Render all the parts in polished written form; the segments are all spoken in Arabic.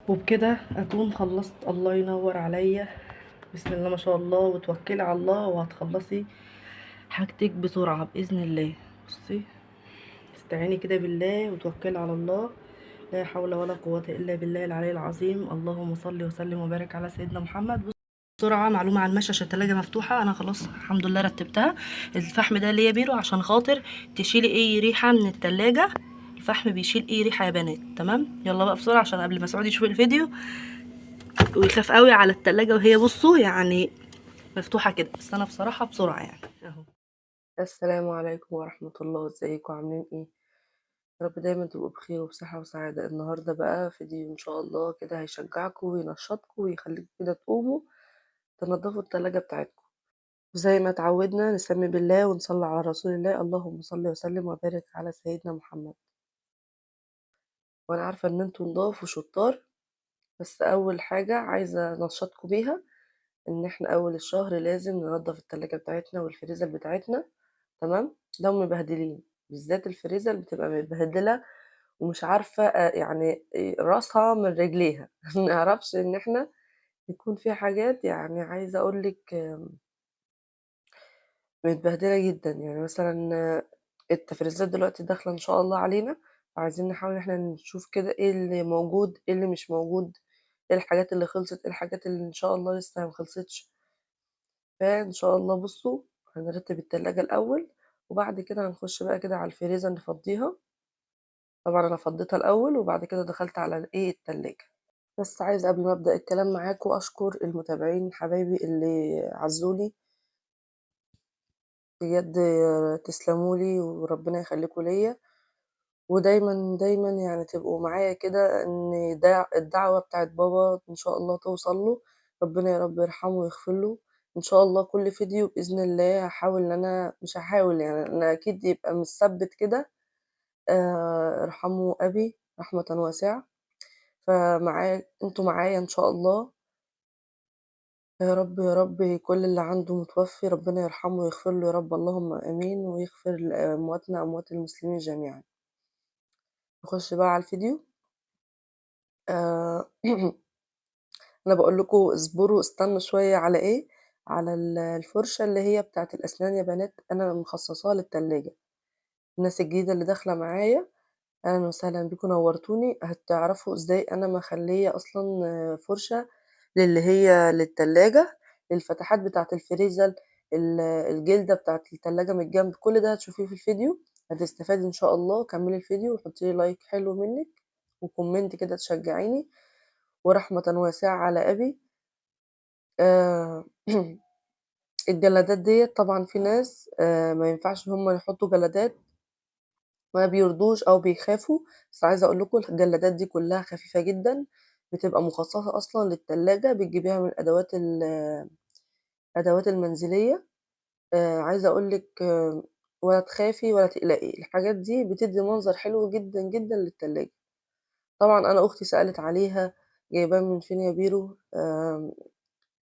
وبكده اكون خلصت. الله ينور عليا. بسم الله ما شاء الله، وتوكلي على الله وهتخلصي حاجتك بسرعة بإذن الله. بصي، استعيني كده بالله وتوكلي على الله. لا حول ولا قوة إلا بالله العلي العظيم. اللهم صل وسلم وبارك على سيدنا محمد. بسرعة معلومة عن المشي عشان التلاجة مفتوحة، أنا خلاص الحمد لله رتبتها. الفحم ده ليا بيرو عشان خاطر تشيلي أي ريحة من التلاجة. الفحم بيشيل أي ريحة يا بنات. تمام، يلا بقى بسرعة عشان قبل ما سعود يشوف الفيديو ويخاف قوي على التلاجة وهي بصوا يعني مفتوحة كده. بس أنا بصراحة بسرعة يعني أهو. السلام عليكم ورحمة الله، ازيكم عاملين ايه؟ يا رب دايما تبقوا بخير وبصحة وسعادة. النهاردة بقى فيديو ان شاء الله كده هيشجعكم وينشطكم ويخليكم كده تقوموا تنضفوا التلاجة بتاعتكم. وزي ما اتعودنا نسمي بالله ونصلي على رسول الله. اللهم صل وسلم وبارك على سيدنا محمد. وانا عارفة ان انتوا نضاف وشطار، بس اول حاجة عايزة انشطكم بيها ان احنا اول الشهر لازم ننضف التلاجة بتاعتنا والفريزر بتاعتنا. تمام، لو مبهدلين بالذات الفريزر بتبقى متبهدلة ومش عارفة يعني راسها من رجليها منعرفش ان احنا يكون في حاجات، يعني عايزة اقولك متبهدلة جدا. يعني مثلا التفريزات دلوقتي داخلة ان شاء الله علينا، وعايزين نحاول ان احنا نشوف كده ايه اللي موجود ايه اللي مش موجود، ايه الحاجات اللي خلصت ايه الحاجات اللي ان شاء الله لسه مخلصتش. فإن شاء الله بصوا هنرتب التلاجة الأول، وبعد كده هنخش بقى كده على الفريزر نفضيها. طبعا أنا فضيتها الأول وبعد كده دخلت على التلاجة. بس عايزة قبل ما أبدأ الكلام معاكم أشكر المتابعين حبايبي اللي عزولي بجد. تسلمولي وربنا يخليكم ليا، ودايما دايما يعني تبقوا معايا كده ان الدعوة بتاعت بابا ان شاء الله توصل له. ربنا يا رب يرحمه ويغفر له. ان شاء الله كل فيديو باذن الله هحاول ان انا مش هحاول، يعني انا اكيد يبقى مثبت كده. ارحموا ابي رحمة واسعة. فمعايا انتوا معايا ان شاء الله. يا رب يا رب كل اللي عنده متوفي ربنا يرحمه ويغفر له يا رب، اللهم امين، ويغفر لامواتنا اموات المسلمين جميعا. نخش بقى على الفيديو. آه انا بقول لكم اصبروا استنوا شويه على ايه، على الفرشه اللي هي بتاعه الاسنان يا بنات، انا مخصصاها للتلاجة. الناس الجديده اللي داخله معايا اهلا وسهلا بيكم، نورتوني. هتعرفوا ازاي انا مخليه اصلا فرشه للي هي للتلاجة، للفتحات بتاعه الفريزر، الجلده بتاعه التلاجة من الجنب. كل ده هتشوفيه في الفيديو، هتستفادي ان شاء الله. كملي الفيديو وحطي لي لايك حلو منك وكومنت كده تشجعيني. ورحمة واسعة على أبي. آه الجلادات ديت طبعا في ناس ما ينفعش ان هم يحطوا جلادات، ما بيرضوش او بيخافوا. بس عايزه اقول لكم الجلادات دي كلها خفيفه جدا، بتبقى مخصصه اصلا للتلاجة، بتجيبيها من الادوات المنزليه. عايزه اقول لك ولا تخافي ولا تقلقي، الحاجات دي بتدي منظر حلو جدا جدا للتلاجة. طبعا انا اختي سالت عليها جايباها من فين يا بيرو.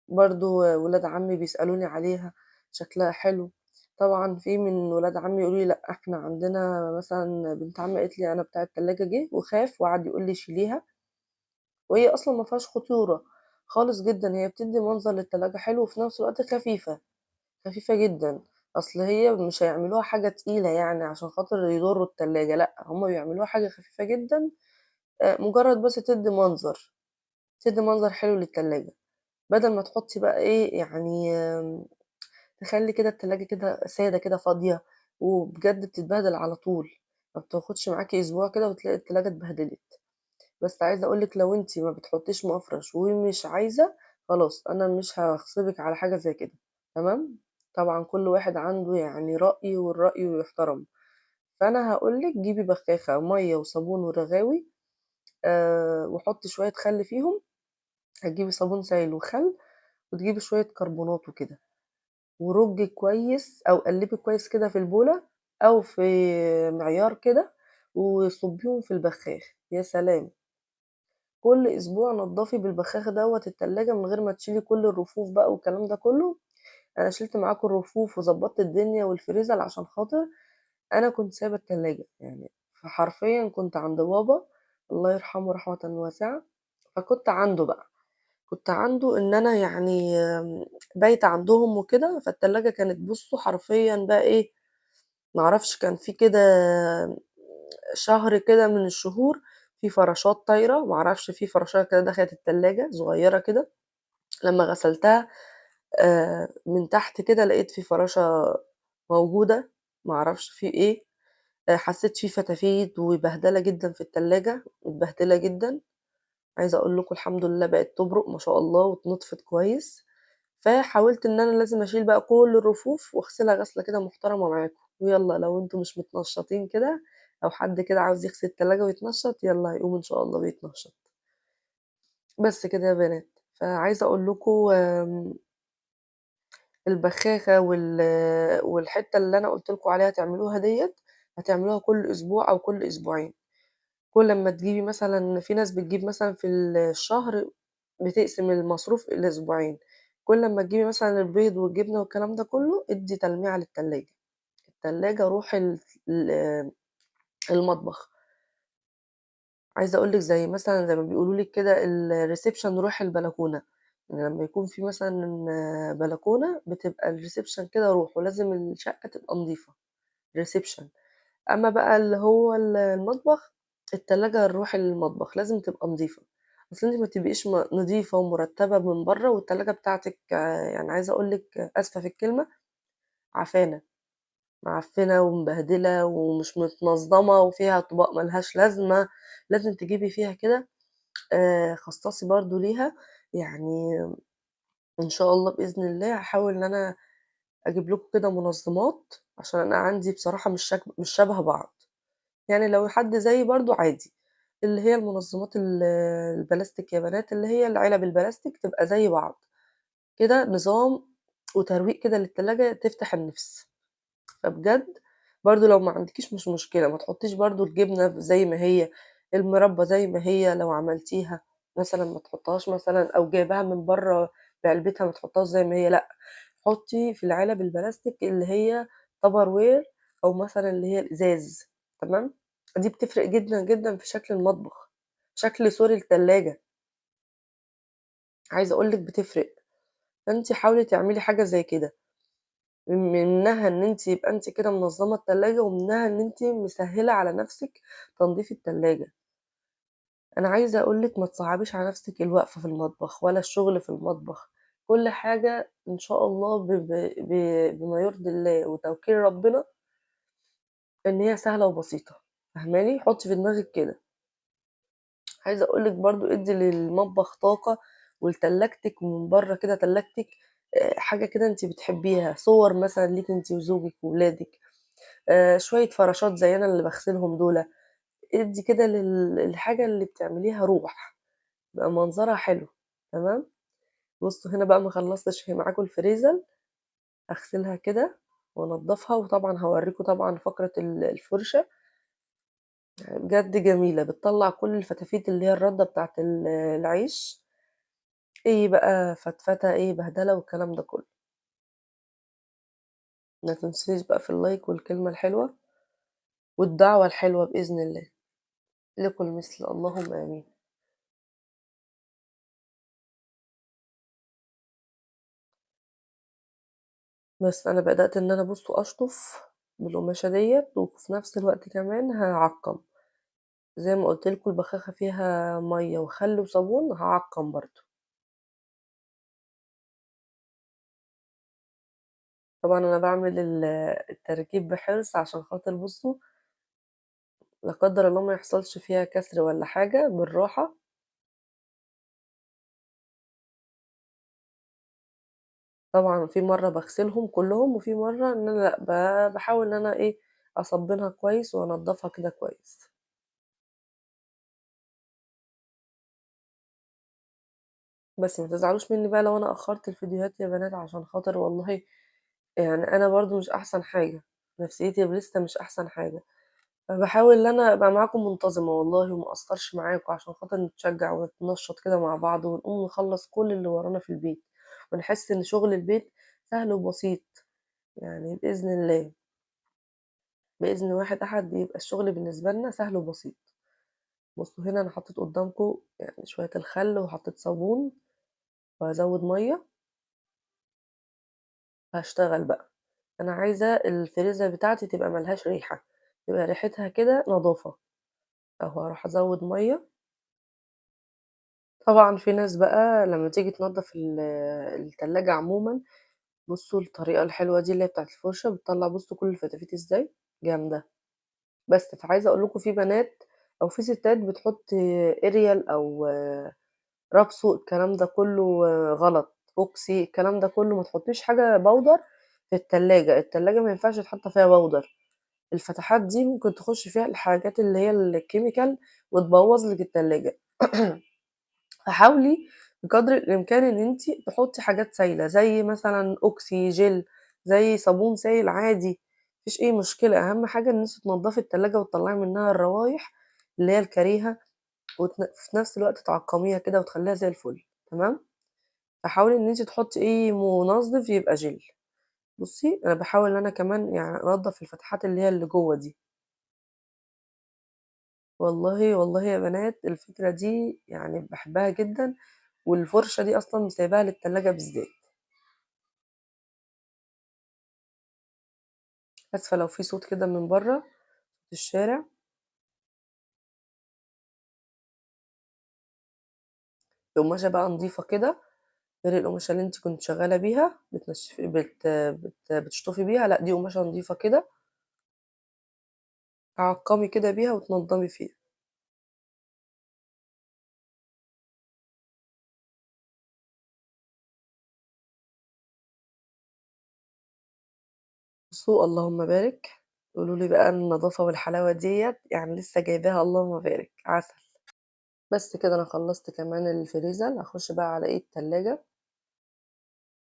برضه ولاد عمي بيسألوني عليها شكلها حلو. طبعا في من ولاد عمي يقولوا لي لا احنا عندنا مثلا بنت عمي قالت لي انا بتاع التلاجة جه وخاف وقعد يقول لي شيليها، وهي اصلا ما فيهاش خطورة خالص جدا. هي بتدي منظر للتلاجة حلو وفي نفس الوقت خفيفة، خفيفة جدا. اصل هي مش هيعملوها حاجة تقيلة يعني عشان خاطر يضروا التلاجة، لا هما بيعملوها حاجة خفيفة جدا. مجرد بس تدي منظر حلو للتلاجة، بدل ما تحطي بقى ايه يعني تخلّي كده التلاجة كده سادة كده فاضية، وبجد بتتبهدل على طول، ما بتاخدش معاكِ أسبوع كده وتلاقي التلاجة اتبهدلت. بس عايزة أقول لِك لو أنتِ ما بتحطيش مفرش ومش عايزة، خلاص أنا مش هاغصبِك على حاجة زي كده، تمام؟ طبعًا كل واحد عنده يعني رأي والرأي يُحترم. فأنا هاقول لِك جيبي بخاخة مَيّة وصابون ورغاوي، وحُطّي شوية خَل فيهم. هتجيبي صابون سايل وخَل وتجيبي شوية كربونات وكده، ورُجّي كويس أو قلّبي كويس كده في البولة أو في معيار كده وصُبّيهم في البخّاخ. يا سلام! كل أسبوع نضّفي بالبخّاخ دوّة التلاجة من غير ما تشيلي كل الرفوف بقى والكلام ده كلّه. أنا شِلت معاكم الرفوف وضبّطت الدنيا والفريزر عشان خاطر أنا كنت سايبة التلاجة، يعني فحرفيًا كنت عند بابا الله يرحمه رحمةً واسعة. فكنت عنده بقى، كنت عنده إن أنا يعني بايتة عندهم وكده، فالتلاجة كانت بُصّوا حرفيًا بقى إيه، ما أعرفش كان في كده شهر كده من الشهور في فراشات طايرة، ما أعرفش في فراشاية كده دخلت التلاجة صغيّرة كده، لمّا غسلتها من تحت كده لقيت في فراشة موجودة، ما أعرفش في إيه، حسّيت في فتافيت وبهدلة جدًا في التلاجة، متبهدلة جدًا، عايزة أقول لكم الحمد لله بقت تبرق ما شاء الله واتنضفت كويس، فحاولت إن أنا لازم أشيل بقى كل الرفوف واغسلها غسلة كده محترمة معاكم، ويالّا لو أنتم مش متنشّطين كده أو حد كده عاوز يغسل التلاجة ويتنشّط يالّا هيقوم إن شاء الله ويتنشّط. بس كده يا بنات، فعايزة أقول لكم البخاخة والحتّة اللي أنا قُلت لكم عليها تعملوها ديّة، هتعملوها كل أسبوع أو كل أسبوعين. كل أمّا تجيبي مثلًا في ناس بتجيب مثلًا في الشهر بتقسم المصروف لأسبوعين، كل أمّا تجيبي مثلًا البيض والجبنة والكلام ده كلّه، ادّي تلميعة للتلاجة، التلاجة روح ال المطبخ، عايزة أقول لِك زي مثلًا زي ما بيقولوا لِك كده الreception روح البلكونة، يعني لمّا يكون في مثلًا بلكونة بتبقى الreception كده روح، ولازم الشقة تبقى نضيفة reception. أمّا بقى اللي هو المطبخ، التلاجة نروح المطبخ، لازم تبقى نضيفة، أصل أنتِ ما تبقيش نضيفة ومرتبة من برّه والتلاجة بتاعتِك يعني عايزة أقول لِك آسفة في الكلمة، عفانة، معفنة ومبهدلة ومش متنظمة وفيها أطباق ما لهاش لازمة، لازم تجيبي فيها كده خصّصي برضه ليها، يعني إن شاء الله بإذن الله هاحاول إن أنا أجيب لكم كده منظمات، عشان أنا عندي بصراحة مش شبه بعض. يعني لو حد زيي برضه عادي، اللي هي المنظمات البلاستيك يا بنات، اللي هي العلب البلاستيك تبقى زي بعض، كده نظام وترويق كده للتلاجة تفتح النِفس، فبجد برضه لو ما عندكيش مش مشكلة، ما تحطيش برضه الجبنة زي ما هي، المربى زي ما هي لو عملتيها، مثلًا ما تحطّهاش مثلًا أو جايباها من برّه بعلبتها ما تحطّهاش زي ما هي لأ، حطّي في العلب البلاستيك اللي هي Tupperware أو مثلًا اللي هي الإزاز تمام، دي بتفرق جدًا، جدًا في شكل المطبخ، شكل سوري التلاجة، عايزة أقول لِك بتفرق، فأنتِ حاولي تعملي حاجة زي كده، منها إن أنتِ يبقى أنتِ كده منظّمة التلاجة، ومنها إن أنتِ مسهّلة على نَفْسِك تنضيف التلاجة. أنا عايزة أقول لِك ما تصعّبيش على نَفْسِك الوقفة في المطبخ ولا الشغل في المطبخ، كل حاجة إن شاء الله ب ب ب بما يرضي الله وتوكيل ربنا إن هي سهلة وبسيطة، فاهماني؟ حُطّي في دماغِك كده. عايزة أقول لِك برضه ادّي للمطبخ طاقة ولتلاجتِك ومن برّه كده تلاجتِك حاجة كده أنتِ بتحبيها، صور مثلًا ليكِ أنتِ وزوجِك وولادِك، شوية فراشات زي أنا اللي باغسلهم دُولة، ادّي كده الحاجة اللي بتعمليها روح، يبقى منظرها حلو، تمام؟ بُصّوا هنا بقى ما خلّصتش معاكم الفريزر، هاغسلها كده وانضّفها وطبعًا هاورّيكم طبعًا فقرة الفُرشة، بجد جميلة بتطلّع كل الفتافيت اللي هي الردة بتاعة العيش، إيه بقى فتفتة، إيه بهدلة والكلام ده كلّه. ما تنسونيش بقى في اللايك والكلمة الحلوة والدعوة الحلوة بإذن الله، لكم المثل، اللهم آمين. بس أنا بدأت إن أنا بُصّوا أشطف بالقماشة ديّة وفي نفس الوقت كمان هاعقّم، زي ما قُلت لكم البخاخة فيها مَيّة وخل وصابون هاعقّم برضه. طبعًا أنا باعمل التركيب بحرص عشان خاطر بُصّوا لا قدّر الله ما يحصلش فيها كسر والّا حاجة، بالراحة. طبعًا في مرّة باغسلهم كلّهم، وفي مرّة إن أنا لأ، باحاول إن أنا إيه، أصبّنها كويس وأنضّفها كده كويس. بس ما تزعلوش منّي بقى لو أنا أخّرت الفيديوهات يا بنات عشان خاطر والله يعني أنا برضه مش أحسن حاجة، نفسيتي لسه مش أحسن حاجة، فباحاول إن أنا أبقى معاكم منتظمة والله وما أقصّرش معاكم عشان خاطر نتشجّع ونتنشّط كده مع بعض ونقوم نخلّص كل اللي ورانا في البيت، ونحس إن شغل البيت سهل وبسيط، يعني بإذن الله، بإذن واحد أحد يبقى الشغل بالنسبة لنا سهل وبسيط. بُصّوا هنا أنا حطيت قدّامكم يعني شوية الخل وحطيت صابون وهازوّد مَيّة، هاشتغل بقى. أنا عايزة الفريزر بتاعتي تبقى ما لهاش ريحة، تبقى ريحتها كده نضافة، أهو هاروح أزوّد مَيّة. طبعًا في ناس بقى لمّا تيجي تنضّف التلاجة عمومًا، بُصّوا الطريقة الحلوة دي اللي هي بتاعة الفرشة بتطلّع بُصّوا كل الفتافيت إزاي، جامدة. بس فعايزة أقول لكم في بنات أو في ستات بتحط Ariel أو رابسو الكلام ده كلّه غلط، أوكسي الكلام ده كلّه ما تحطّيش حاجة بودر في التلاجة، التلاجة ما ينفعش يتحط فيها بودر، الفتحات دي ممكن تخش فيها الحاجات اللي هي الchemical وتبوّظ لِك التلاجة. فحاولي بقدر الإمكان إن أنتِ تحطّي حاجات سايلة، زي مثلًا أوكسي، جل، زي صابون سايل عادي، ما فيش أي مشكلة، أهم حاجة إن أنتِ تنضّفي التلاجة وتطلّعي منها الروايح اللي هي الكريهة في نفس الوقت تعقّميها كده وتخلّيها زي الفل، تمام؟ فحاولي إن أنتِ تحطّي أي منظّف يبقى جل. بُصّي، أنا باحاول إن أنا كمان يعني أنضّف الفتحات اللي هي اللي جوّه دي. والله يا بنات الفكرة دي يعني باحبها جدًا، والفرشة دي أصلًا سايباها للتلاجة بالذات. آسفة لو في صوت كده من برّه في الشارع. قماشة بقى نضيفة كده، غير القماشة اللي أنتِ كنتِ شغّالة بيها بتنشفي بتشطفي بيها، لأ دي قماشة نضيفة كده، تعقّمي كده بيها وتنضّمي فيها. بُصّوا اللهم بارك، قولوا لي بقى النضافة والحلاوة ديّة يعني لسه جايباها اللهم بارك، عسل. بس كده أنا خلّصت كمان الفريزر، هاخش بقى على إيه التلاجة.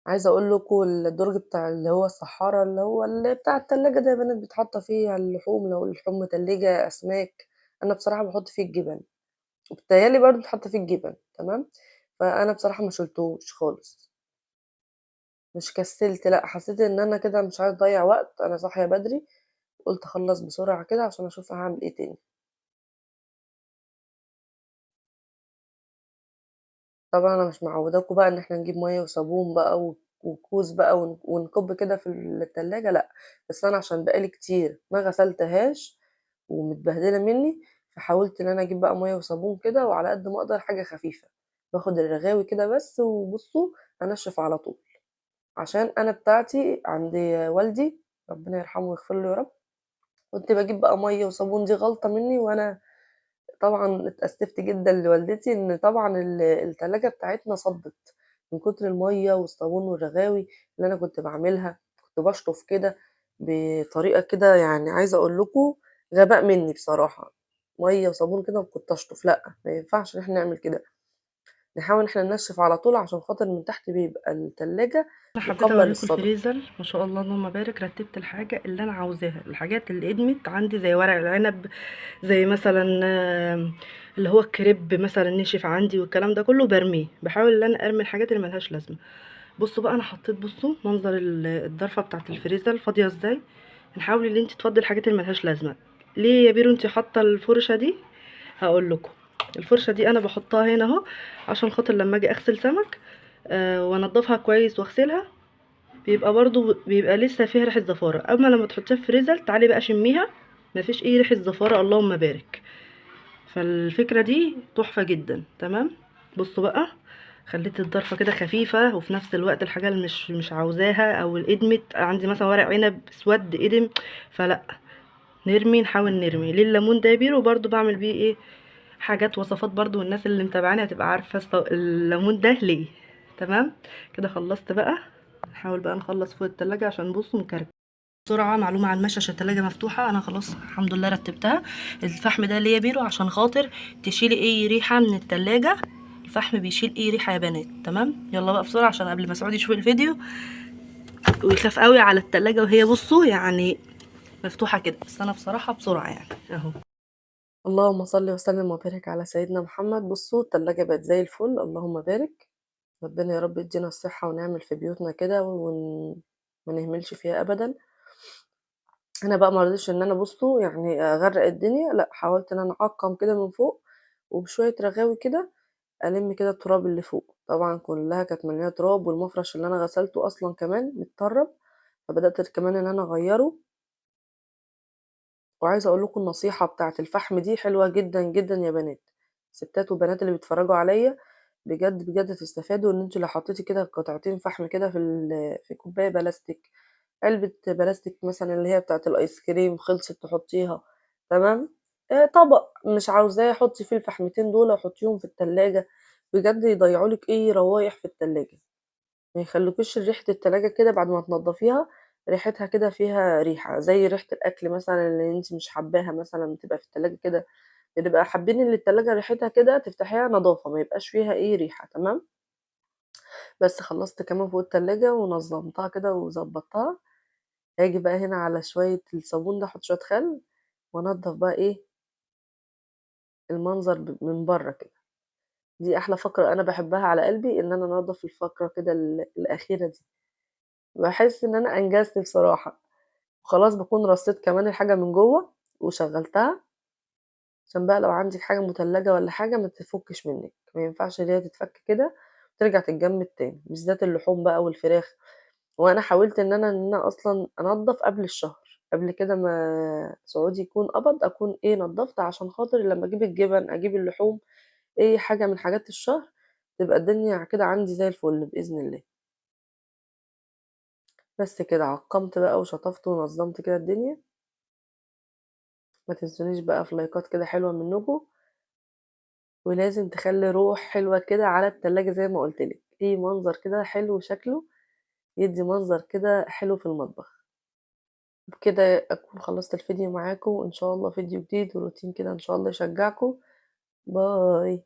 عايزة أقول لكم الدرج بتاع اللي هو الصحارة اللي هو بتاع التلاجة ده يا بنات بيتحط فيه اللحوم، لو اللحوم متلجة، أسماك، أنا بصراحة باحط فيه الجبن. وبيتهيأ لي برضه بيتحط فيه الجبن، تمام، فأنا بصراحة ما شِلتهوش خالص، مش كسّلت لأ، حسّيت إن أنا كده مش عايزة أضيّع وقت، أنا صاحية بدري، قُلت أخلّص بسرعة كده عشان أشوف هاعمل إيه تاني. طبعًا أنا مش معوّداكم بقى إن إحنا نجيب مَيّة وصابون بقى وكوس بقى ونكُب كده في التلاجة لأ، بس أنا عشان بقى لي كتير ما غسلتهاش ومتبهدلة منّي، فحاولت إن أنا أجيب بقى مَيّة وصابون كده وعلى قد ما أقدر حاجة خفيفة، باخد الرغاوي كده بس وبُصّوا أنشّف على طول. عشان أنا بتاعتي عند والدي ربنا يرحمه ويغفر له يا رب، كنت باجيب بقى مَيّة وصابون دي غلطة منّي، وأنا طبعًا اتأسفت جدًا لوالدتي إن طبعًا التلاجة بتاعتنا صدِّت من كتر المَيّة والصابون والرغاوي اللي أنا كنت باعملها، كنت باشطف كده بطريقة كده يعني عايزة أقول لكم غباء منّي بصراحة، مَيّة وصابون كده وكنت أشطف، لأ ما ينفعش إن إحنا نعمل كده، نحاول إن إحنا ننشّف على طول عشان خاطر من تحت بيبقى التلاجة أنا حبيت مقابلة اوريكم للصدى. الفريزر ما شاء الله اللهم بارك. رتبت الحاجه اللي انا عاوزاها، الحاجات اللي ادمت عندي زي ورق العنب، زي مثلا اللي هو الكريب مثلا نشف عندي والكلام ده كله برميه. بحاول ان انا ارمي الحاجات اللي ملهاش لازمه. بصوا بقى انا حطيت، بصوا منظر الضرفه بتاعه الفريزر فاضيه ازاي. نحاول ان انت تفضي الحاجات اللي ملهاش لازمه. ليه يا بيرو انت حاطه الفرشه دي؟ هقول لكم. الفرشه دي انا بحطها هنا اهو عشان خاطر لما اجي اغسل سمك وانضفها كويس واغسلها، بيبقى برضو بيبقى لسه فيها ريحه زفاره. اما لما تحطيها في فريزر تعالي بقى شميها، مفيش اي ريحه زفاره اللهم بارك. فالفكره دي تحفه جدا، تمام. بصوا بقى، خليت الضرفه كده خفيفه وفي نفس الوقت الحاجه اللي مش عاوزاها او الادمت عندي مثلا ورق عنب اسود ادم، فلا نرمي، نحاول نرمي. ليه الليمون ده بيرو برضو بعمل بيه ايه حاجات وصفات برضو، والناس اللي متابعاني هتبقى عارفه الليمون ده ليه. تمام كده خلصت بقى. نحاول بقى نخلص فوق التلاجة عشان بصوا مكركب بسرعه. معلومه على المشي عشان التلاجة مفتوحه، انا خلاص الحمد لله رتبتها. الفحم ده ليه يا بيرو؟ عشان خاطر تشيلي اي ريحه من التلاجة. الفحم بيشيل اي ريحه يا بنات، تمام. يلا بقى بسرعه عشان قبل ما سعود يشوف الفيديو ويخاف قوي على التلاجة وهي بصوا يعني مفتوحه كده. بس انا بصراحه بسرعه يعني اهو. اللهم صل وسلم وبارك على سيدنا محمد. بصوا التلاجة بقت زي الفل اللهم بارك، ربنا يا رب يدينا الصحة ونعمل في بيوتنا كده ما نهملش فيها أبدا. أنا بقى مرضتش إن أنا بصوا يعني أغرق الدنيا، لأ حاولت إن أنا أعقم كده من فوق وبشوية رغاوي كده ألم كده التراب اللي فوق، طبعًا كلّها كانت مليانة تراب والمفرش اللي أنا غسلته أصلًا كمان متطرّب، فبدأت كمان إن أنا أغيّره. وعايزة أقول لكم النصيحة بتاعة الفحم دي حلوة جدًا، جدًا يا بنات، ستات وبنات اللي بيتفرّجوا عليَّ بجد، بجد هتستفادوا إن أنتِ لو حطيتِ كده قطعتين فحم كده في كوباية بلاستيك، علبة بلاستيك مثلًا اللي هي بتاعة الآيس كريم خلصت تحطيها، تمام، طبق مش عاوزاه حطي فيه الفحمتين دول وحطيهم في التلاجة، بجد يضيّعوا لِك روايح في التلاجة. ما يخلّوكيش ريحة التلاجة كده بعد ما تنضّفيها ريحتها كده فيها ريحة، زي ريحة الأكل مثلًا اللي أنتِ مش حاباها مثلًا تبقى في التلاجة كده، بنبقى حابين إن التلاجة ريحتها كده تفتحيها نضافة، ما يبقاش فيها ريحة، تمام. بس خلّصت كمان فوق التلاجة ونظّمتها كده وضبّطتها، آجي بقى هنا على شوية الصابون ده أحط شوية خَل وأنضّف بقى المنظر من برّه كده، دي أحلى فقرة أنا باحبها على قلبي إن أنا أنضّف الفقرة كده الأخيرة دي، باحس إن أنا أنجزت بصراحة. وخلاص باكون رصيت كمان الحاجة من جوّه وشغّلتها، عشان بقى لو عندِك حاجة متلجة والّا حاجة ما تفُكِّش منِّك، ما ينفعش إن هي تتفك كده وترجع تتجمد تاني، بالذات اللحوم بقى والفراخ، وأنا حاولت إن أنا أصلًا أنضّف قبل الشهر، قبل كده ما سعودي يكون قبض أكون نضّفت عشان خاطر لمّا أجيب الجبن، أجيب اللحوم، أي حاجة من حاجات الشهر، تبقى الدنيا كده عندي زي الفل بإذن الله. بس كده عقّمت بقى وشطفت ونظّمت كده الدنيا، ما تنسونيش بقى في لايكات كده حلوة منكم. ولازم تخلّي روح حلوة كده على التلاجة زي ما قُلت لِك، منظر كده حلو شكله يدّي منظر كده حلو في المطبخ. بكده أكون خلّصت الفيديو معاكم، وإن شاء الله فيديو جديد وروتين كده إن شاء الله يشجعكم. باي.